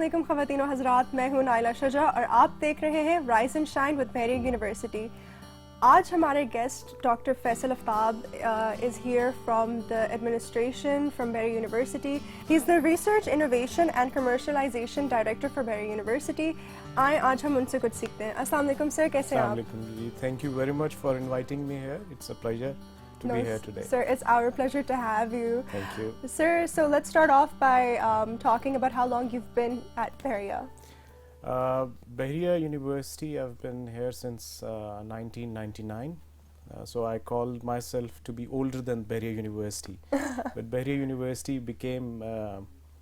वालेकुम ख़वातीन और हज़रात, मैं हूँ नाइला शजा और आप देख रहे हैं rise and shine with Bahria university. आज हमारे guest doctor Faisal Aftab is here from the administration from Bahria university. He is the research innovation and commercialisation director for Bahria university. आए आज हम उनसे कुछ सीखते हैं। अस्सलाम वालेकुम सर, कैसे हैं आप? Assalamu alaikum ji. Thank you very much for inviting me here. It's a pleasure to be here today. Sir, it's our pleasure to have you. Thank you. Sir, so let's start off by talking about how long you've been at Bahria. Bahria University, I've been here since 1999. So I call myself to be older than Bahria University. But Bahria University became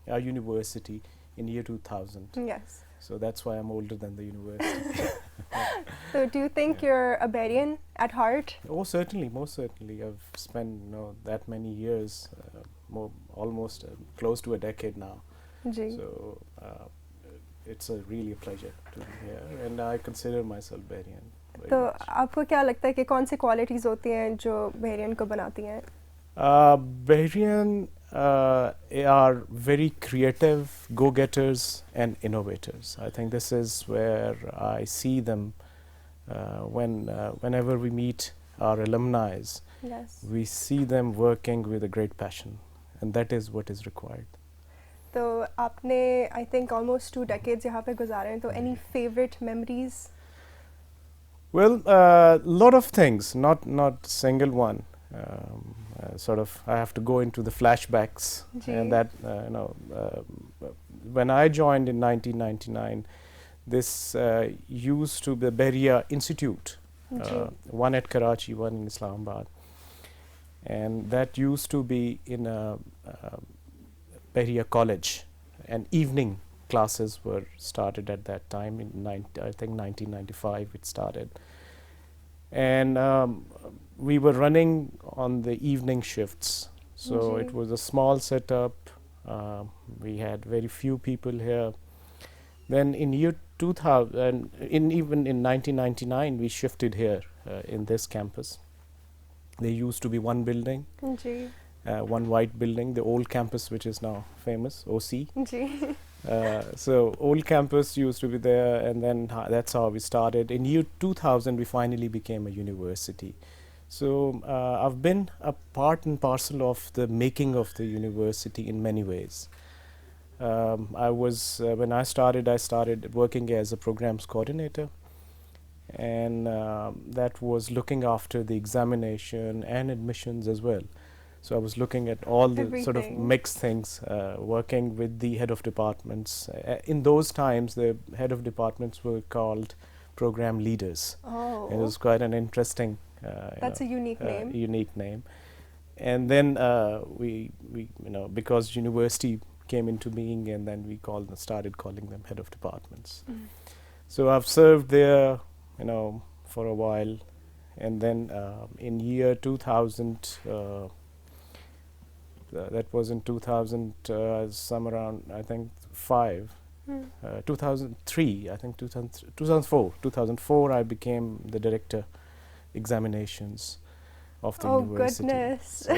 a university in year 2000. Yes. So that's why I'm older than the university. So do you think you're a Bahrian at heart? Oh, certainly, most certainly. I've spent that many years, almost close to a decade now. Ji. So it's really a pleasure to be here, and I consider myself Bahrian. तो आपको क्या लगता है कि कौन सी qualities होती हैं जो Bahrian को बनाती हैं? Bahrian are very creative, go-getters and innovators. I think this is where I see them whenever we meet our alumni. Yes. We see them working with a great passion, and that is what is required. तो आपने I think almost 2 decades यहाँ पे गुजारे हैं, तो any favorite memories? Well, lot of things, not single one. Sort of, I have to go into the flashbacks, and that when I joined in 1999, this used to be the Bahria Institute, one at Karachi, one in Islamabad, and that used to be in a Bahria College, and evening classes were started at that time in I think 1995 it started, and we were running on the evening shifts, so it was a small setup. We had very few people here. Then in year 2000, even in 1999, we shifted here in this campus. There used to be one building, one white building, the old campus, which is now famous, OC. So old campus used to be there, and then that's how we started. In year 2000, we finally became a university. So I've been a part and parcel of the making of the university in many ways. I was when I started working as a programs coordinator, and that was looking after the examination and admissions as well. So I was looking at all the sort of mixed things, working with the head of departments. In those times, the head of departments were called program leaders. Oh. It was quite an interesting. That's a unique name. Unique name, and then we because university came into being, and then we started calling them head of departments. So I've served there, for a while, and then in year 2000. That was in 2000, some around, I think, 2003, I think 2004, I became the director examinations of the university. Oh, goodness.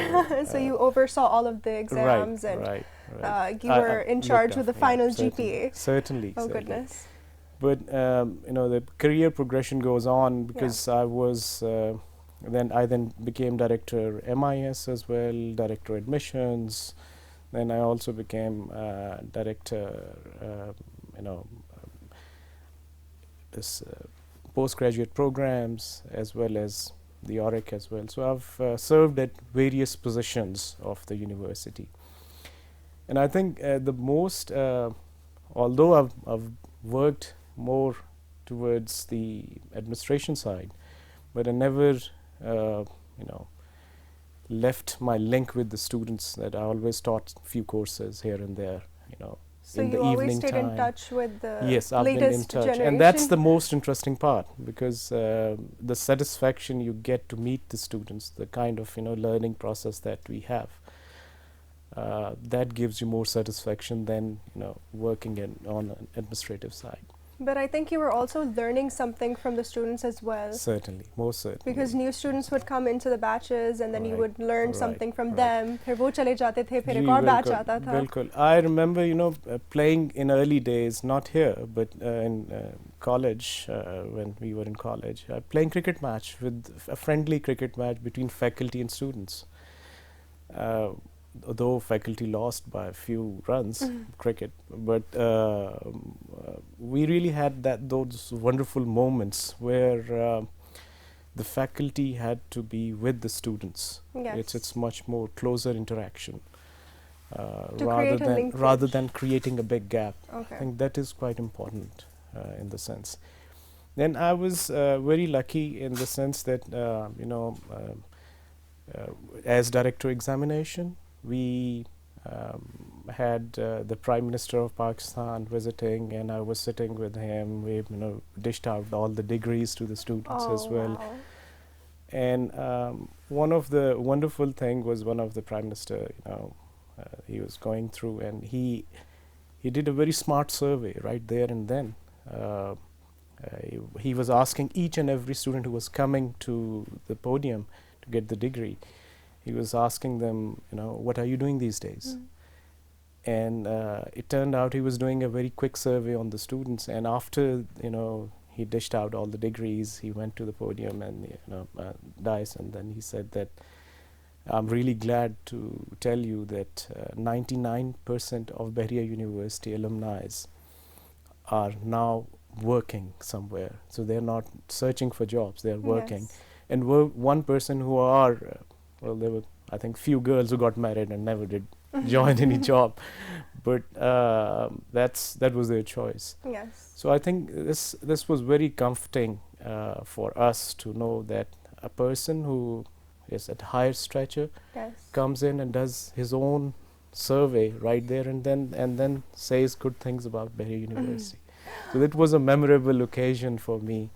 So you oversaw all of the exams, right. You were in charge with the final GPA. Certainly. Oh, goodness. But, the career progression goes on, because I was... I then became director MIS as well, director admissions. Then I also became director, this postgraduate programs, as well as the ORIC as well. So I've served at various positions of the university. And I think the most, although I've worked more towards the administration side, but I never left my link with the students. That I always taught few courses here and there, So in the you always evening stayed time. in touch with the Yes, I've been in touch, generation. and that's the most interesting part, because the satisfaction you get to meet the students, the kind of learning process that we have, that gives you more satisfaction than working on an administrative side. But I think you were also learning something from the students as well. Certainly, most certainly. Because new students would come into the batches and then you would learn something from them. फिर वो चले जाते थे, फिर एक और batch आता था. बिल्कुल. I remember, playing in early days, not here, but in college, when we were in college, playing cricket match with a friendly cricket match between faculty and students. Although faculty lost by a few runs, cricket, but we really had those wonderful moments where the faculty had to be with the students. Yes. It's much more closer interaction To rather than creating a big gap. Okay. I think that is quite important in the sense. Then I was very lucky in the sense that as director examination, we had the Prime Minister of Pakistan visiting, and I was sitting with him. We dished out all the degrees to the students as well. Wow. And one of the wonderful thing was one of the Prime Minister, he was going through, and he did a very smart survey right there and then. He was asking each and every student who was coming to the podium to get the degree. He was asking them, what are you doing these days? And it turned out he was doing a very quick survey on the students. And after, he dished out all the degrees, he went to the podium and, dais, and then he said that, I'm really glad to tell you that 99% of Bahria University alumni are now working somewhere. So they're not searching for jobs, they're working. Yes. And one person who are, there were, I think, few girls who got married and never did join any job, but that was their choice. Yes. So I think this was very comforting for us to know that a person who is at higher stature comes in and does his own survey right there and then says good things about Bahria University. So that was a memorable occasion for me.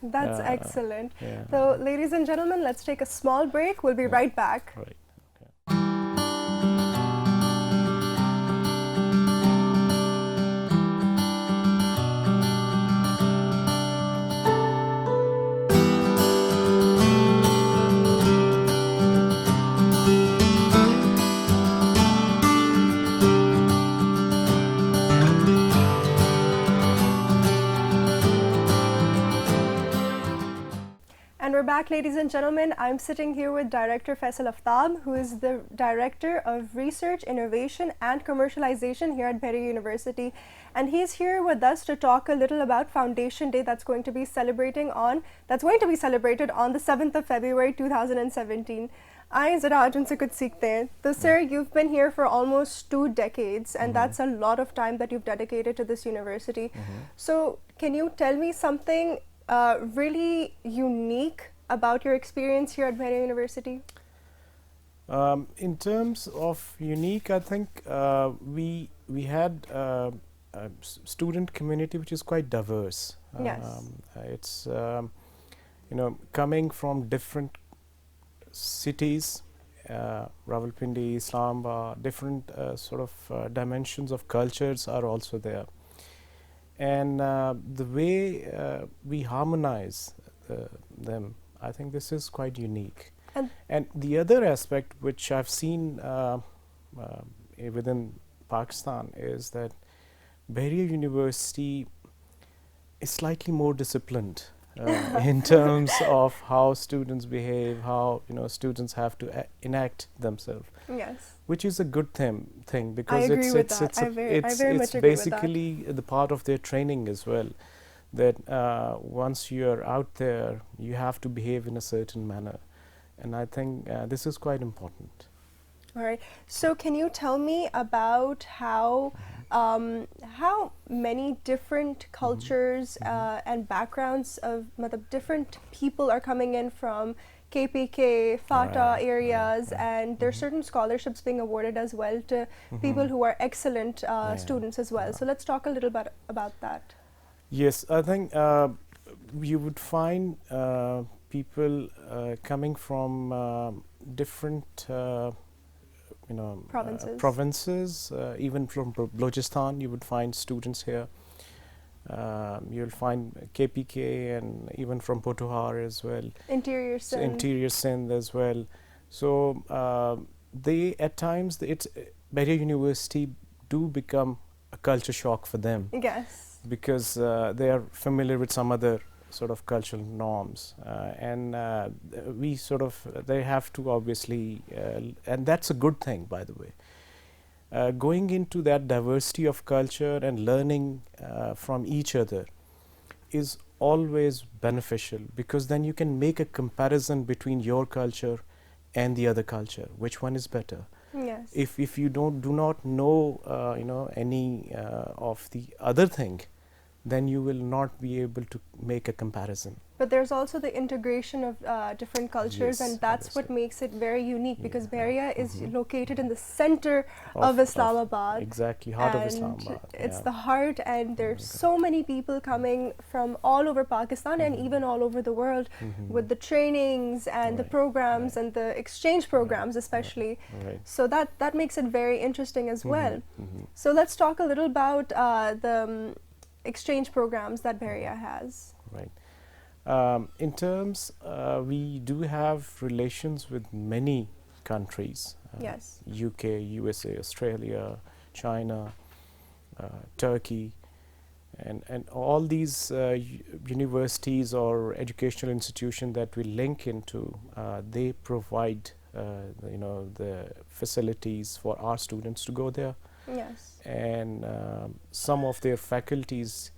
That's excellent. Yeah. So, ladies and gentlemen, let's take a small break. We'll be right back. Right. And we're back, ladies and gentlemen. I'm sitting here with Director Faisal Aftab, who is the Director of Research, Innovation and Commercialization here at Bahria University. And he's here with us to talk a little about Foundation Day that's going to be celebrated on the 7th of February 2017. आए ज़रा आज उनसे कुछ सीखते हैं. So sir, you've been here for almost 2 decades, and that's a lot of time that you've dedicated to this university. So can you tell me something really unique about your experience here at Bahria University? In terms of unique, I think we had a student community which is quite diverse. Yes. It's coming from different cities, Rawalpindi, Islamabad, different sort of dimensions of cultures are also there. And the way we harmonize them, I think this is quite unique. And the other aspect which I've seen within Pakistan is that Bahria University is slightly more disciplined in terms of how students behave, how students have to enact themselves. Yes. Which is a good thing because I agree with that. I very much agree with that. basically the part of their training as well. That once you are out there, you have to behave in a certain manner, and I think this is quite important. All right. So can you tell me about how many different cultures and backgrounds of different people are coming in from KPK, FATA areas, and there are certain scholarships being awarded as well to people who are excellent students as well. So let's talk a little bit about that. Yes, I think you would find people coming from different provinces. Even from Balochistan, you would find students here. You'll find KPK and even from Potohar as well. Interior So Sindh. interior Sindh as well. So they at times Bahria University do become a culture shock for them Yes. because they are familiar with some other sort of cultural norms and we sort of they have to obviously and that's a good thing, by the way. Going into that diversity of culture and learning from each other is always beneficial, because then you can make a comparison between your culture and the other culture. Which one is better? Yes. If you do not know any of the other thing, then you will not be able to make a comparison. But there's also the integration of different cultures, Yes, and that's what obviously. makes it very unique, because Yeah. Bahria is Mhm. located in the center of Islamabad. Exactly, heart of And Islamabad. it's yeah. the heart, and there's so many people coming from all over Pakistan and even all over the world Mhm. with the trainings and the Right, programs right. and the exchange programs especially. Right. So that makes it very interesting as well. Mhm. So let's talk a little about the exchange programs that Bahria has. Right. In terms, we do have relations with many countries. Yes. UK, USA, Australia, China, Turkey, and all these universities or educational institutions that we link into, they provide the facilities for our students to go there, Yes. and some of their faculties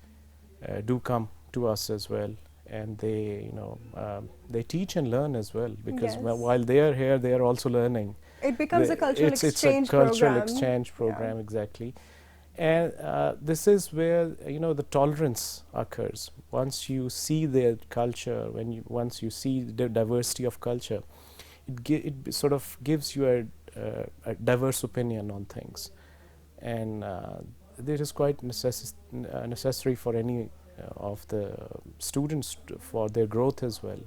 do come to us as well, and they teach and learn as well, because Yes. while they are here, they are also learning. It becomes a cultural It's exchange a cultural program. exchange program, Yeah. exactly. And this is where the tolerance occurs. Once you see their culture, once you see the diversity of culture, it sort of gives you a diverse opinion on things, and it is quite necessary for any of the students for their growth as well,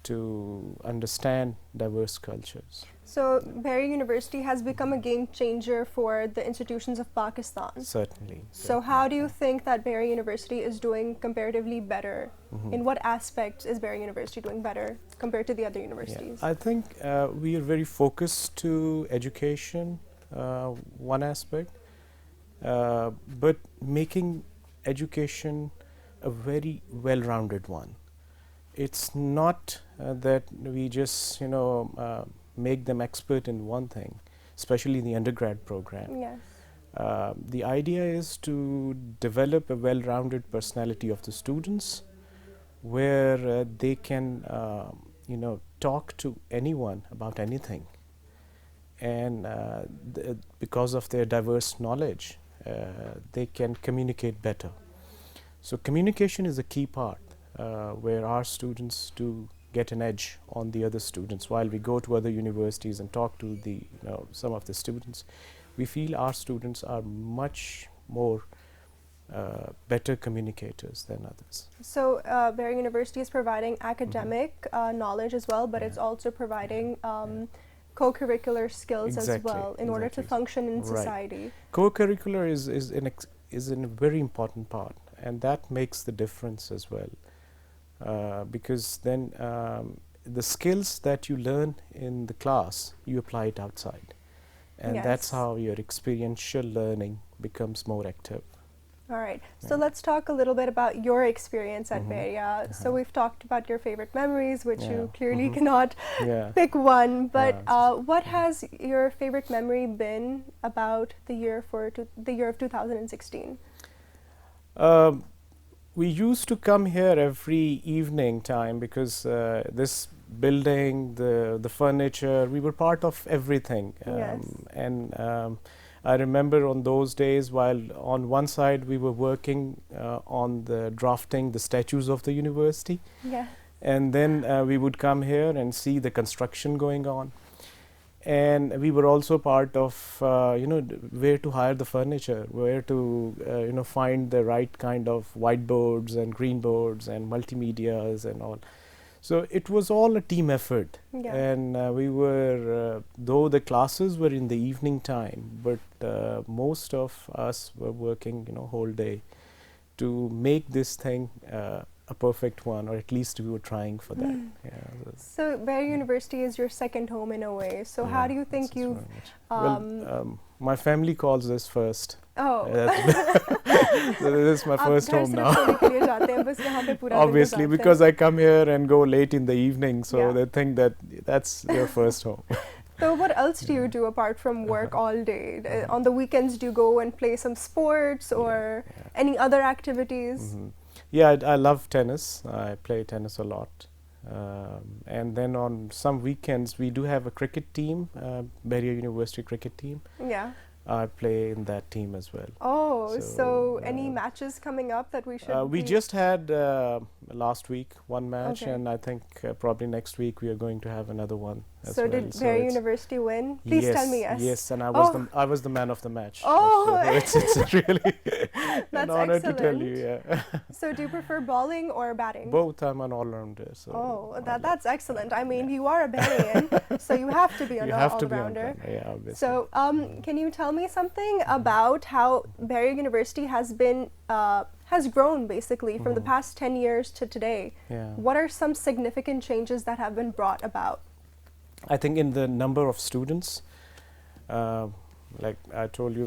to understand diverse cultures. So Bahria University has become a game changer for the institutions of Pakistan. Certainly. So how do you think that Bahria University is doing comparatively better? Mhm. In what aspects is Bahria University doing better compared to the other universities? Yeah. I think we are very focused to education, one aspect, but making education a very well-rounded one. It's not that we just make them expert in one thing, especially in the undergrad program. Yes. The idea is to develop a well-rounded personality of the students, where they can talk to anyone about anything, and because of their diverse knowledge, they can communicate better. So communication is a key part, where our students do get an edge on the other students. While we go to other universities and talk to some of the students, we feel our students are much more better communicators than others. So Bahria University is providing academic knowledge as well, but Yeah. it's also providing co-curricular skills as Exactly, well in order to exactly. function in Right. society. Co-curricular is a very important part, and that makes the difference as well, because then the skills that you learn in the class, you apply it outside, and that's Yes. how your experiential learning becomes more active. All right. So Yeah. let's talk a little bit about your experience at Mhm. Bahria. So Uh-huh. we've talked about your favorite memories, which you Yeah. clearly Mhm. cannot Yeah. pick one. But Yeah. what has your favorite memory been about the year the year of 2016? We used to come here every evening time, because this building, the furniture, we were part of everything. Yes. And I remember on those days, while on one side we were working on drafting the statues of the university, Yeah. and then we would come here and see the construction going on. And we were also part of where to hire the furniture, where to find the right kind of whiteboards and green boards and multimedias and all. So it was all a team effort. Yeah. And we were though the classes were in the evening time, but most of us were working whole day to make this thing a perfect one, or at least we were trying for that. So Bahria University is your second home in a way. So how do you think you've... my family calls this first. Oh. So this is my first home now. Obviously, because I come here and go late in the evening, so they think that that's your first home. So what else do you do apart from work all day? On the weekends, do you go and play some sports or any other activities? Yeah, I love tennis. I play tennis a lot. And then on some weekends, we do have a cricket team, Bahria University cricket team. Yeah. I play in that team as well. Oh, so any matches coming up that we should we just had last week one match, and I think probably next week we are going to have another one as so well. Did Bahria University win? Please tell me yes. Yes, and I was the man of the match. Oh, so it's really an honor excellent. to tell you. So do you prefer bowling or batting? Both. I'm an all-rounder. So that's excellent. I mean, you are a Bahrian, so you have to be an all-rounder. Yeah, obviously. So can you tell me something about how Bahria University has been has grown basically from the past 10 years to today? What are some significant changes that have been brought about? I think in the number of students, like I told you,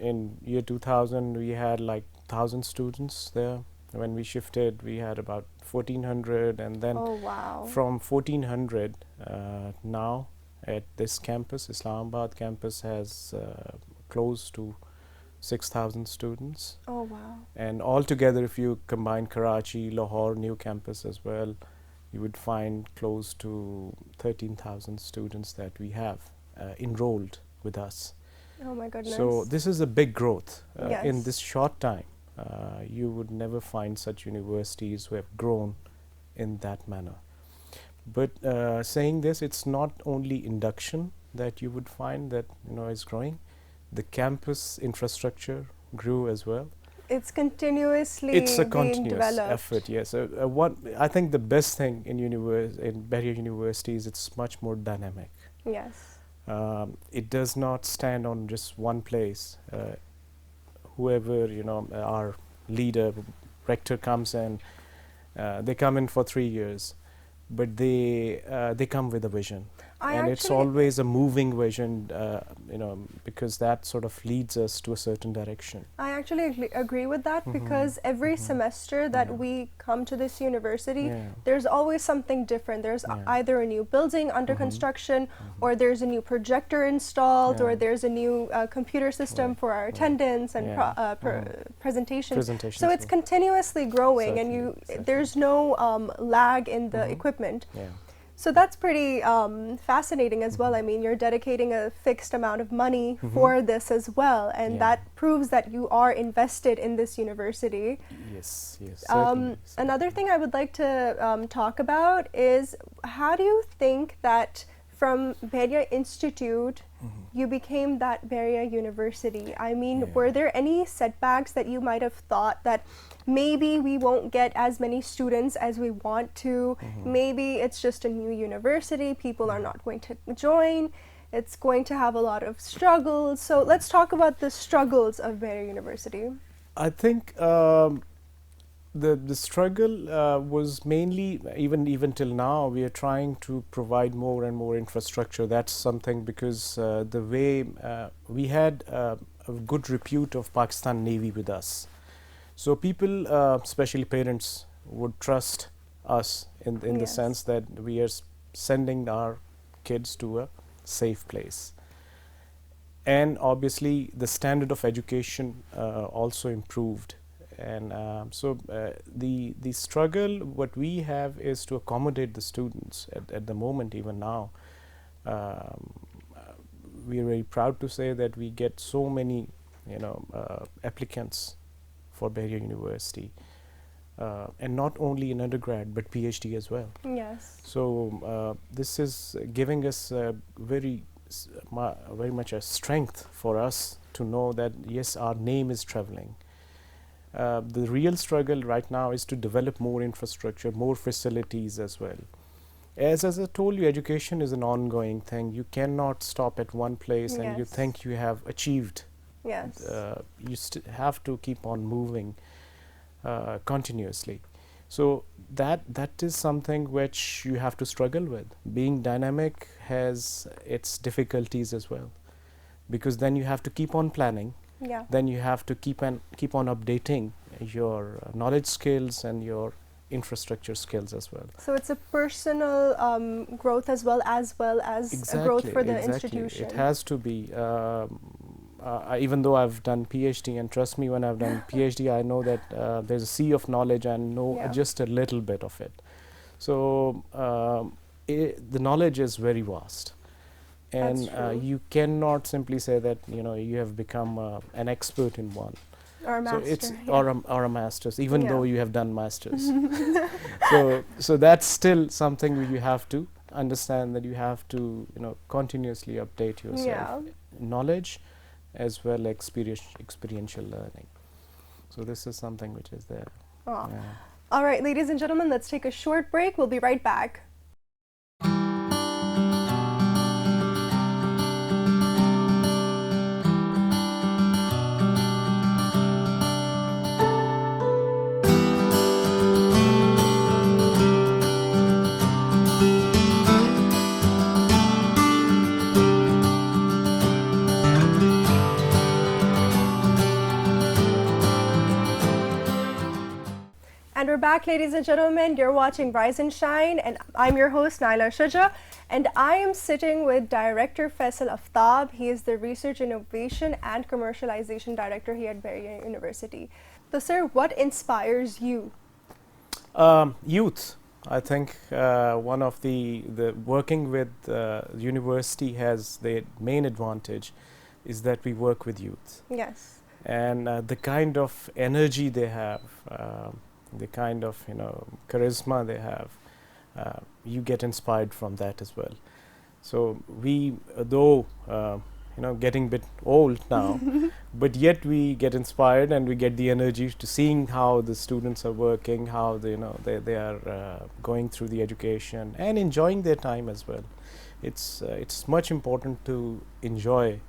in year 2000 we had like 1,000 students there. When we shifted, we had about 1,400, and then from 1,400 now at this campus, Islamabad campus has close to 6,000 students. Oh wow! And altogether, if you combine Karachi, Lahore, new campus as well, you would find close to 13,000 students that we have enrolled with us. Oh my goodness! So this is a big growth in this short time. You would never find such universities who have grown in that manner. But saying this, it's not only induction that you would find that is growing. The campus infrastructure grew as well. It's continuously it's a being continuous developed. effort. Yes. What I think the best thing in Bahria University is it's much more dynamic. Yes. It does not stand on just one place. Whoever our leader, rector comes in, they come in for 3 years, but they come with a vision. And it's always a moving vision, because that sort of leads us to a certain direction. I actually agree with that because every semester that we come to this university, there's always something different. There's either a new building under construction, or there's a new projector installed, or there's a new computer system for our attendance and presentation. So it's continuously growing, and there's no lag in the equipment. So that's pretty fascinating as well. I mean, you're dedicating a fixed amount of money for this as well, and that proves that you are invested in this university. Yes, yes. Another thing I would like to talk about is, how do you think that from Bahria Institute you became that Bahria University? I mean, were there any setbacks that you might have thought that maybe we won't get as many students as we want to, maybe it's just a new university, people are not going to join, it's going to have a lot of struggles? So let's talk about the struggles of Bahria University. I think the struggle was mainly, even till now, we are trying to provide more and more infrastructure. That's something because the way we had a good repute of Pakistan Navy with us. So people, especially parents, would trust us in the sense that we are sending our kids to a safe place. And obviously the standard of education also improved. And so the struggle what we have is to accommodate the students at the moment. Even now, we are very proud to say that we get so many applicants for Bahria University, and not only in undergrad but PhD as well. Yes. So this is giving us very much a strength for us to know that yes, our name is traveling. The real struggle right now is to develop more infrastructure, more facilities as well. As I told you, education is an ongoing thing. You cannot stop at one place and you think you have achieved. Yes. You have to keep on moving. continuously. So that is something which you have to struggle with. Being dynamic has its difficulties as well, because then you have to keep on planning. Yeah. Then you have to keep on updating your knowledge skills and your infrastructure skills as well. So it's a personal growth as well as a growth for the institution. It has to be. Even though I've done PhD, and trust me, when I've done PhD, I know that there's a sea of knowledge and know just a little bit of it. So the knowledge is very vast, and you cannot simply say that you have become an expert in one. Or a master. So it's or a master's, even though you have done masters. so that's still something you have to understand, that you have to continuously update yourself. Knowledge as well experiential learning. So this is something which is there. All right, ladies and gentlemen, let's take a short break. We'll be right back. And we're back, ladies and gentlemen. You're watching Rise and Shine, and I'm your host, Naila Shuja. And I am sitting with Director Faisal Aftab. He is the Research, Innovation and Commercialization Director here at Bahria University. So, sir, what inspires you? Youth. I think one of the working with university has the main advantage is that we work with youth. Yes. And the kind of energy they have, the kind of charisma they have, you get inspired from that as well. So we, though getting a bit old now, but yet we get inspired and we get the energy to seeing how the students are working, how they are going through the education and enjoying their time as well. It's much important to enjoy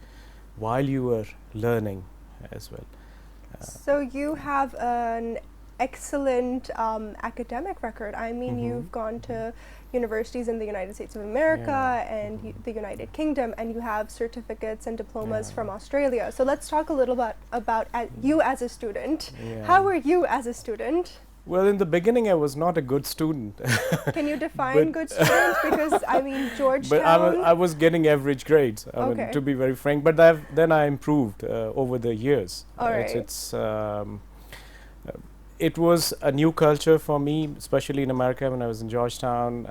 while you are learning as well. So you have an excellent academic record. I mean, you've gone to universities in the United States of America and the United Kingdom, and you have certificates and diplomas from Australia. So let's talk a little bit about you as a student. How were you as a student? Well, in the beginning, I was not a good student. Can you define good student? Because I mean, Georgetown. But I was getting average grades. I mean, to be very frank. But then I improved over the years. All right. It was a new culture for me, especially in America when I was in Georgetown.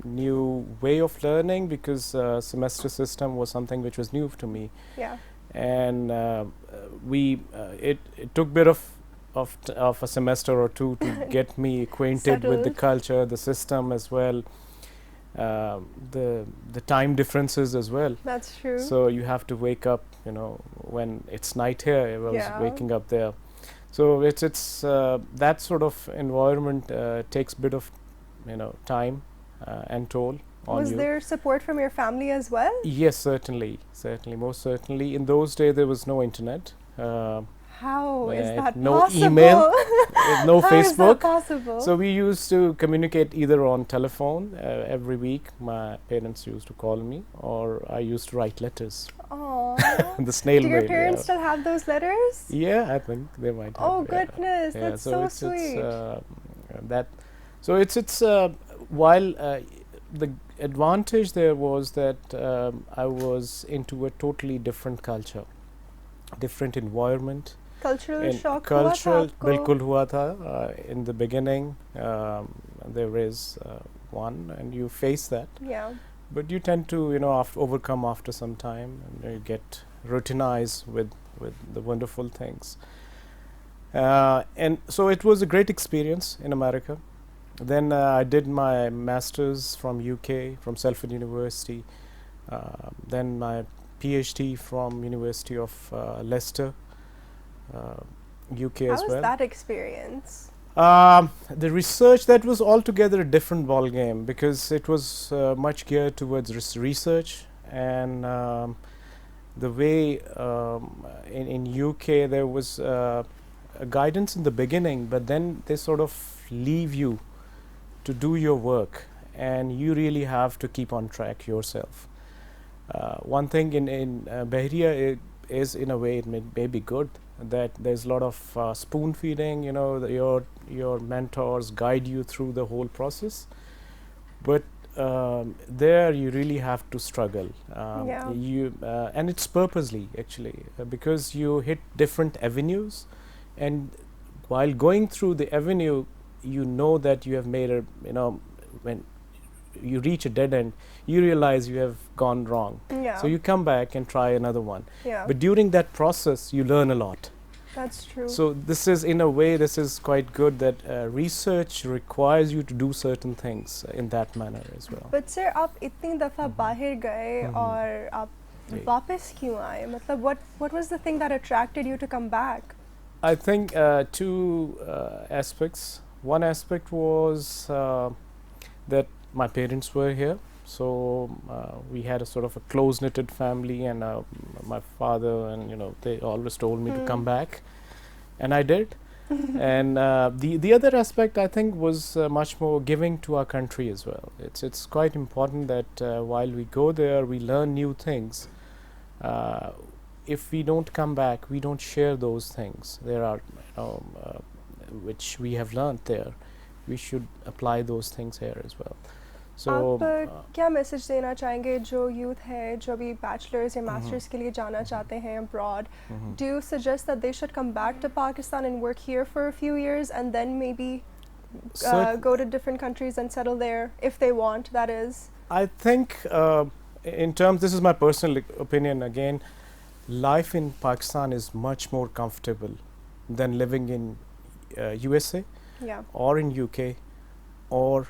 New way of learning, because semester system was something which was new to me. Yeah. And it took a bit of a semester or two to get me acquainted with the culture, the system as well, the time differences as well. That's true. So you have to wake up, when it's night here. I was waking up there. So it's that sort of environment takes a bit of time and toll on you. Was there support from your family as well? Yes, certainly, most certainly. In those days there was no internet. How is that no possible? Email, no How Facebook. Is that possible? So we used to communicate either on telephone every week. My parents used to call me, or I used to write letters. Oh. The snail mail. Do your parents still have those letters? Yeah, I think they might have. Oh goodness, that's so sweet. While the advantage there was that I was into a totally different culture, different environment. Cultural shock. Cultural बिल्कुल हुआ था in the beginning. There is one, and you face that. Yeah. But you tend to overcome after some time, and you get routinized with the wonderful things. And so it was a great experience in America. Then I did my master's from UK, from Salford University. Then my PhD from University of Leicester, UK as well. How was that experience? The research, that was altogether a different ball game, because it was much geared towards research, and the way in UK there was guidance in the beginning, but then they sort of leave you to do your work, and you really have to keep on track yourself. One thing in Bahria is, in a way, it may be good that there's a lot of spoon feeding. You know, your mentors guide you through the whole process, but there you really have to struggle. Yeah. And it's purposely, actually, because you hit different avenues, and while going through the avenue, you know that you have made a, when you reach a dead end, you realize you have gone wrong. Yeah. So you come back and try another one. Yeah. But during that process, you learn a lot. That's true. So this is, in a way, this is quite good that research requires you to do certain things in that manner as well. But sir, आप इतनी दफ़ा बाहर गए और आप वापस क्यों आए? मतलब what was the thing that attracted you to come back? I think two aspects. One aspect was that my parents were here, so we had a sort of a close-knitted family, and my father and they always told me to come back, and I did. And the other aspect, I think, was much more giving to our country as well. It's quite important that while we go there, we learn new things. If we don't come back, we don't share those things. There are which we have learned there. We should apply those things here as well. So आप क्या message देना चाहेंगे जो youth है जो अभी bachelors या masters के लिए जाना चाहते हैं abroad? Do you suggest that they should come back to Pakistan and work here for a few years and then maybe go to different countries and settle there if they want, that is? I think in terms, this is my personal opinion again, life in Pakistan is much more comfortable than living in USA or in UK or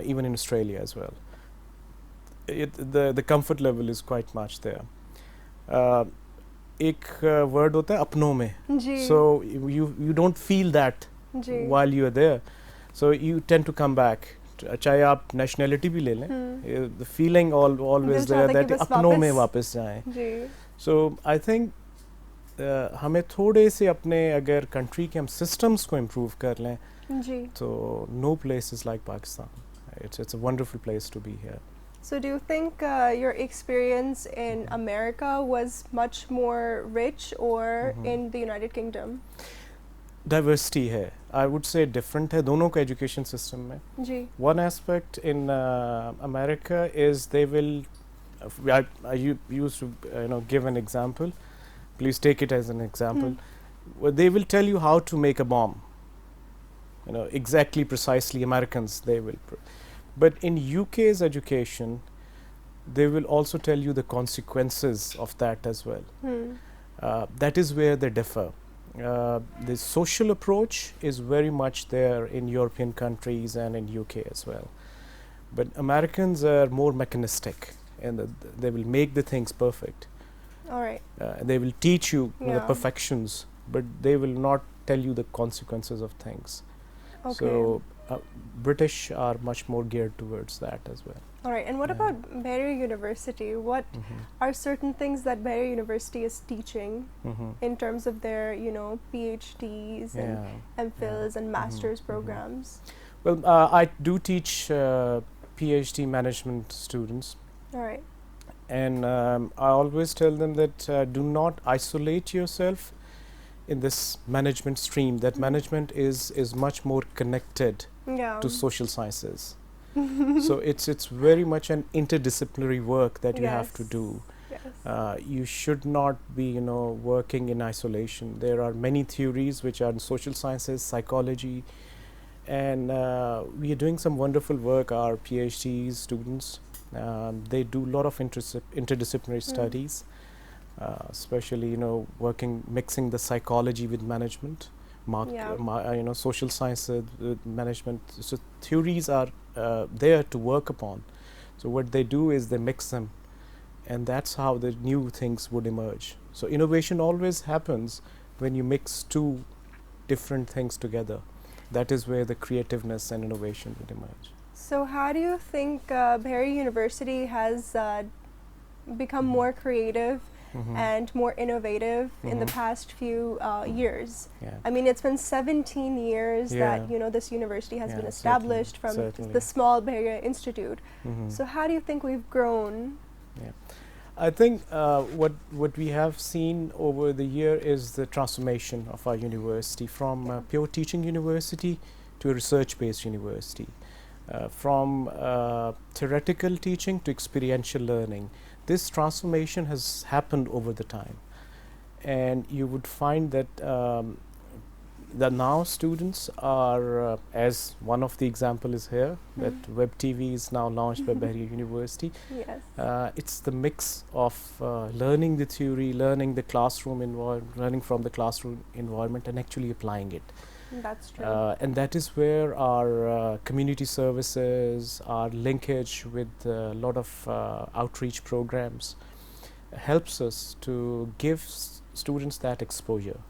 even in Australia as well. The comfort level is quite much there. एक word होता है अपनों में. So you don't feel that while you are there. So you tend to come back. चाहे आप nationality भी ले लें, the feeling always there that अपनों में वापस जाएं. So I think हमें थोड़े से अपने अगर country के हम systems को improve कर लें, so no place is like Pakistan. It's a wonderful place to be here. So do you think your experience in America was much more rich or in the United Kingdom? Diversity है, I would say different है दोनों का education system में. One aspect in America is they will, I used to give an example. Please take it as an example. They will tell you how to make a bomb. Exactly, precisely, Americans, they will. But in UK's education, they will also tell you the consequences of that as well. That is where they differ. The social approach is very much there in European countries and in UK as well. But Americans are more mechanistic, and they will make the things perfect. All right. They will teach you the perfections, but they will not tell you the consequences of things. Okay. So British are much more geared towards that as well. All right. And what about Bahria University? What are certain things that Bahria University is teaching in terms of their, PhDs and MPhils and master's programs? Well, I do teach PhD management students. All right. And I always tell them that do not isolate yourself in this management stream. That management is much more connected to social sciences. So it's very much an interdisciplinary work that you have to do. You should not be working in isolation. There are many theories which are in social sciences, psychology, and we are doing some wonderful work. Our PhD students, they do a lot of interdisciplinary studies, especially mixing the psychology with management, social sciences with management. So theories are there to work upon. So what they do is they mix them, and that's how the new things would emerge. So innovation always happens when you mix two different things together. That is where the creativeness and innovation would emerge. So how do you think Bahria University has become more creative and more innovative in the past few years. Yeah. I mean, it's been 17 years Yeah. that this university has been Yeah, established from certainly. the small Bahria Institute. Mhm. So how do you think we've grown? Yeah. I think what we have seen over the year is the transformation of our university from a pure teaching university to a research-based university, from theoretical teaching to experiential learning. This transformation has happened over the time, and you would find that that now students are, as one of the example is here, that Web TV is now launched by Bahria University. Yes. It's the mix of learning the theory, learning the classroom learning from the classroom environment, and actually applying it. That's true. And that is where our community services, our linkage with a lot of outreach programs helps us to give students that exposure.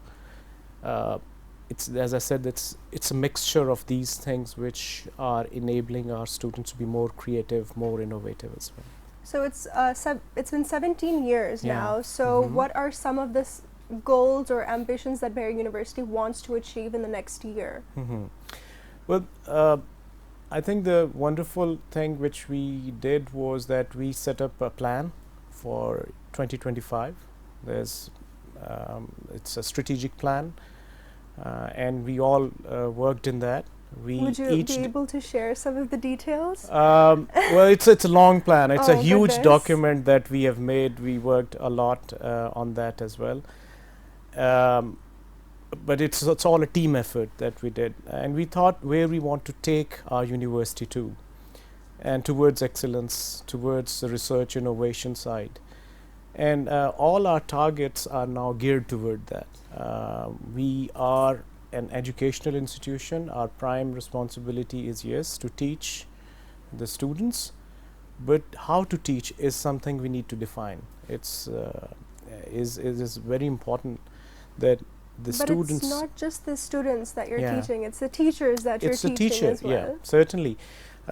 It's, as I said, it's a mixture of these things which are enabling our students to be more creative, more innovative as well. So it's been 17 years Yeah. now. So what are some of the goals or ambitions that Bahria University wants to achieve in the next year? Well, I think the wonderful thing which we did was that we set up a plan for 2025. It's a strategic plan. And we all worked in that. Would you be able to share some of the details? Well, it's a long plan. It's a huge goodness. document that we have made. We worked a lot on that as well. But it's all a team effort that we did, and we thought where we want to take our university to, and towards excellence, towards the research innovation side. And all our targets are now geared toward that. We are an educational institution. Our prime responsibility is, yes, to teach the students, but how to teach is something we need to define. It's is very important that the students. But it's not just the students that you're Yeah. teaching; it's the teachers that you're It's the teaching teacher, as well. yeah, certainly.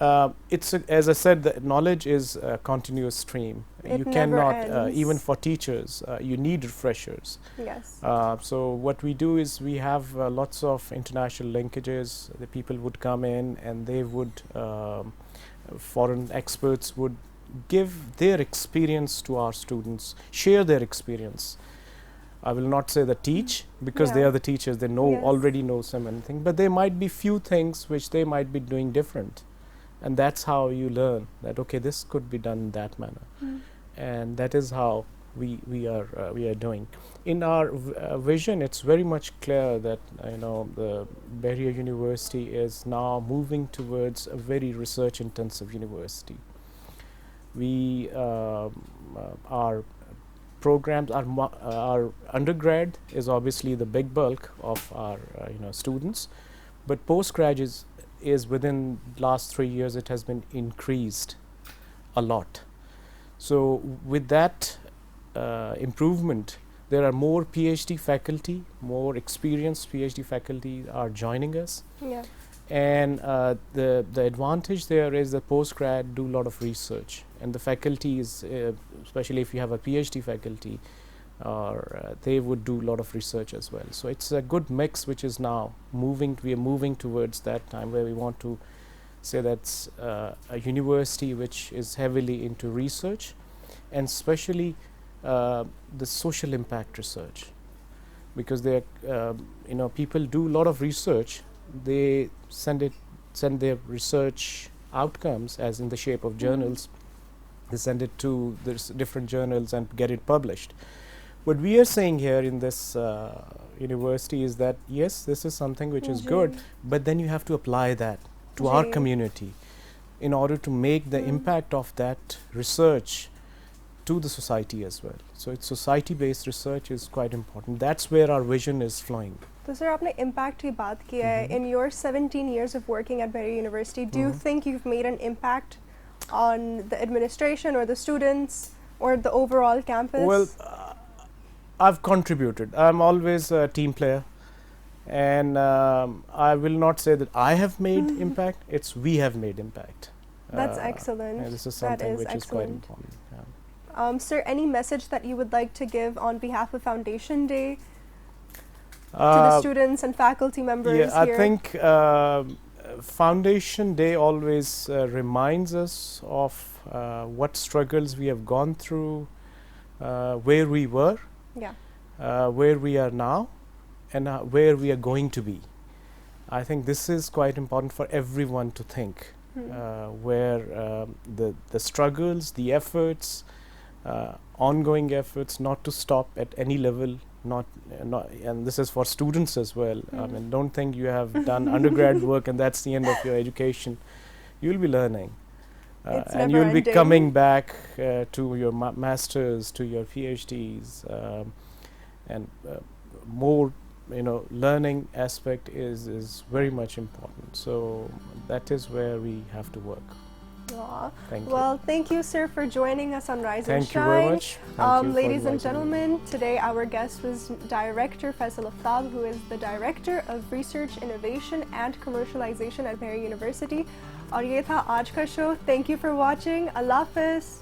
As I said, the knowledge is a continuous stream. It You never cannot, ends. even for teachers, you need refreshers. Yes. So what we do is we have lots of international linkages. The people would come in and they would, foreign experts would give their experience to our students, share their experience. I will not say that teach, because they Yeah. are the teachers, they know Yes. already know some anything, but there might be few things which they might be doing different. And that's how you learn that, okay, this could be done in that manner. And that is how we are doing. In our vision, it's very much clear that the Bahria University is now moving towards a very research intensive university. We our programs, our undergrad is obviously the big bulk of our students, but postgrad is within last 3 years it has been increased a lot. So with that improvement, there are more PhD faculty, more experienced PhD faculty are joining us. Yeah. And the advantage there is that postgrad do a lot of research, and the faculty is, especially if you have a PhD faculty, they would do a lot of research as well. So it's a good mix which is now moving. We are moving towards that time where we want to say that's a university which is heavily into research, and especially the social impact research, because they people do a lot of research. They send their research outcomes as in the shape of journals. They send it to the different journals and get it published. What we are saying here in this university is that yes, this is something which is good, but then you have to apply that to our community in order to make the impact of that research to the society as well. So it's society-based research is quite important. That's where our vision is flowing. तो sir आपने impact की बात की है. In your 17 years of working at Bahria University, do you think you've made an impact on the administration or the students or the overall campus? Well, I've contributed. I'm always a team player, and I will not say that I have made impact. It's we have made impact. That's excellent. This is something which is quite excellent. important. Yeah. Sir, any message that you would like to give on behalf of Foundation Day to the students and faculty members yeah, I here? think Foundation Day always reminds us of what struggles we have gone through, where we were, Yeah. where we are now, and where we are going to be. I think this is quite important for everyone to think, where the struggles, the efforts, ongoing efforts, not to stop at any level, and this is for students as well. I mean, don't think you have done undergrad work and that's the end of your education. You'll be learning. And you'll be coming back to your masters, to your PhDs, and more, learning aspect is very much important. So that is where we have to work. Aw. Thank you. Well, thank you, sir, for joining us on Rise and Thank you Shine. very much. Thank you for Ladies and inviting me. gentlemen, today our guest was Director Faisal Aftab, who is the Director of Research, Innovation and Commercialization at Bahria University. और ये था आज का show. Thank you for watching. Allah Hafiz.